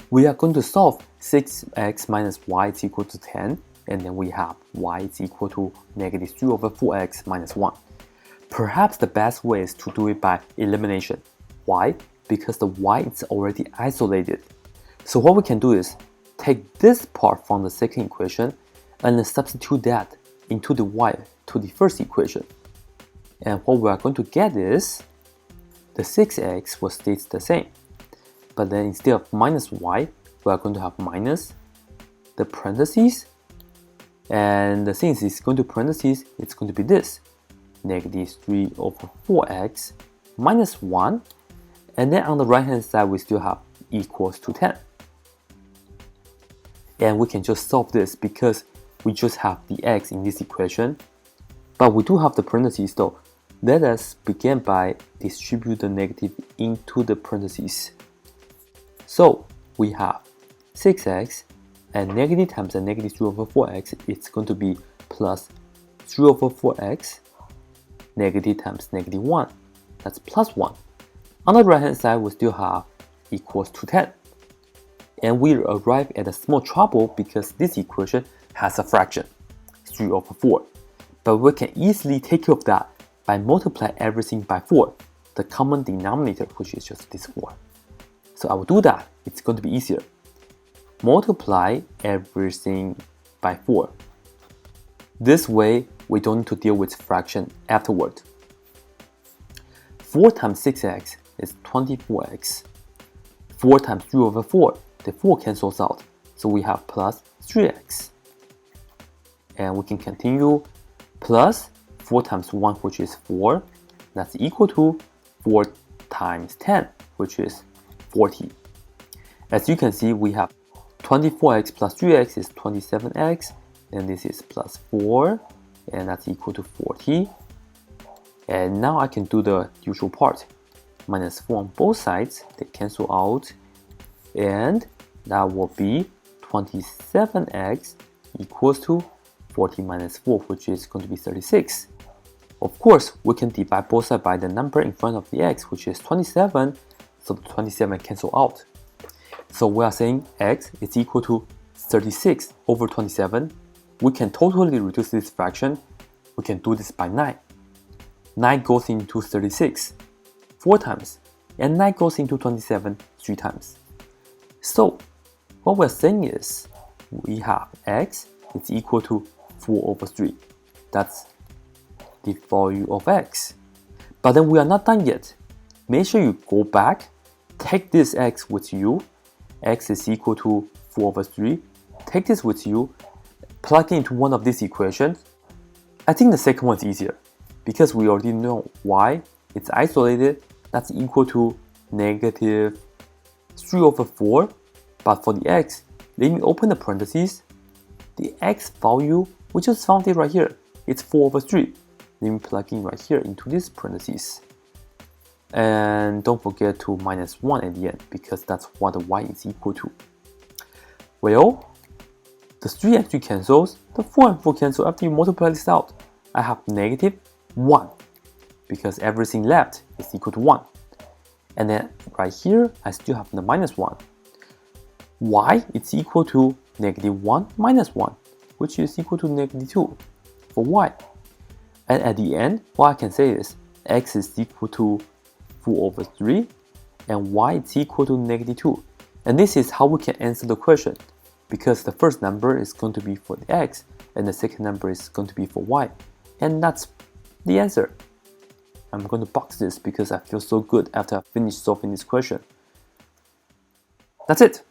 We are going to solve 6x minus y is equal to 10, and then we have y is equal to negative 3 over 4x minus 1. Perhaps the best way is to do it by elimination. Why? Because the y is already isolated. So what we can do is take this part from the second equation and then substitute that into the y to the first equation. And what we are going to get is the 6x will stay the same. But then instead of minus y, we are going to have minus the parentheses. And since it's going to parentheses, it's going to be this. Negative 3 over 4x minus 1. And then on the right hand side, we still have equals to 10. And we can just solve this because we just have the x in this equation. But we do have the parentheses though. Let us begin by distribute the negative into the parentheses. So we have 6x and negative times a negative 3 over 4x, it's going to be plus 3 over 4x, negative times negative 1, that's plus 1. On the right hand side, we still have equals to 10. And we arrive at a small trouble because this equation has a fraction, 3 over 4. But we can easily take care of that by multiplying everything by 4, the common denominator, which is just this 4. So I will do that. It's going to be easier. Multiply everything by 4. This way, we don't need to deal with fraction afterward. 4 times 6x is 24x. 4 times 3 over 4, the 4 cancels out. So we have plus 3x. And we can continue plus 4 times 1, which is 4. That's equal to 4 times 10, which is 40. As you can see, we have 24x plus 3x is 27x, and this is plus 4, and that's equal to 40. And now I can do the usual part. Minus 4 on both sides, they cancel out, and that will be 27x equals to 40 minus 4, which is going to be 36. Of course, we can divide both sides by the number in front of the x, which is 27, so the 27 cancel out. So we are saying x is equal to 36 over 27. We can totally reduce this fraction. We can do this by 9. 9 goes into 36 4 times, and 9 goes into 27 3 times. So what we're saying is we have x is equal to 4 over 3. That's the value of x. But then we are not done yet. Make sure you go back, take this x with you. X is equal to 4 over 3. Take this with you, plug it into one of these equations. I think the second one is easier because we already know y, it's isolated, that's equal to negative 3 over 4. But for the x, let me open the parentheses. The x value, we just found it right here. It's 4 over 3. Let me plug in right here into this parentheses. And don't forget to minus 1 at the end because that's what the y is equal to. Well, the 3 actually cancels, the 4 and 4 cancel. After you multiply this out, I have negative 1 because everything left is equal to 1. And then right here, I still have the minus 1. Y is equal to negative 1 minus 1, which is equal to negative 2 for y. And at the end, what I can say is x is equal to 4 over 3 and y is equal to negative 2. And this is how we can answer the question because the first number is going to be for the x and the second number is going to be for y. And that's the answer. I'm going to box this because I feel so good after I finished solving this question. That's it.